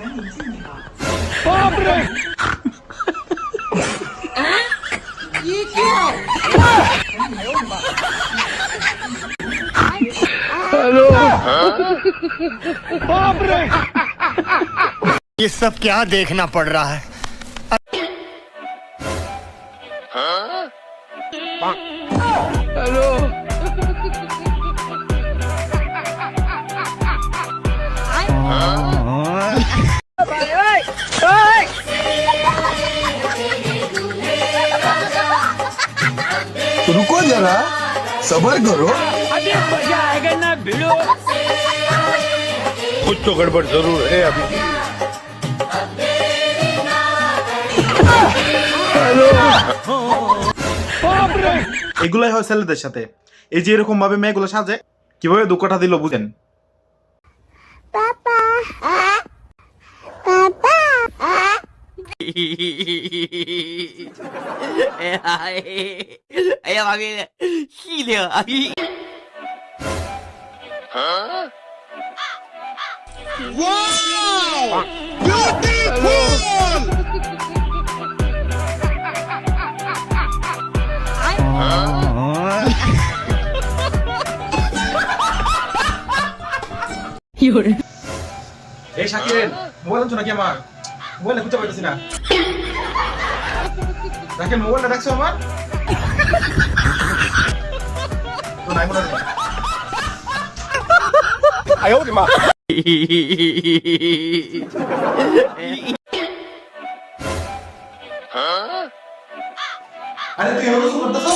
Hello बाप रे, ये सब क्या देखना पड़ रहा है। हेलो रुको जरा, सबर करो। अभी मजा आएगा ना भिड़ो। कुछ तो गड़बड़ जरूर है अभी। এগুলাই হয় ছেলেদের সাথে। এই যে এরকম ভাবে মেয়েগুলো সাজে, কিভাবে দুঃখটা দিল বুঝেন। এই শাকিল, মোবাইল আনছো নাকি আমার? মোবাইল খুঁজে পাইতেছি না। শাকিল, মোবাইলটা দেখছো আমার? তো নাই মনে হয়। আরে তুই এমন কিছু করতেছো?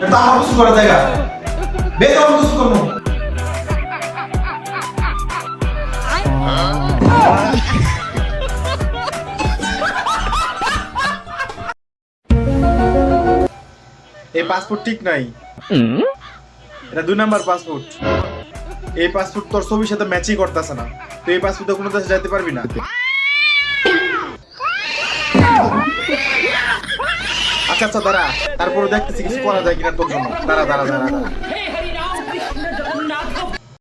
এটা আমার কিছু করার জায়গা। বের হও, কিছু করবো। এই পাসপোর্ট ঠিক নাই, এটা 2 নাম্বার পাসপোর্ট। এই পাসপোর্ট তোর ছবির সাথে ম্যাচই করতেছে না। তুই এই পাসপোর্টে কোনো দেশে যেতে পারবি না। আচ্ছা আচ্ছা দাঁড়া, তারপরে দেখতেছি কিছু করা যায় কিনা তোর জন্য। দাঁড়া দাঁড়া দাঁড়া দাঁড়া।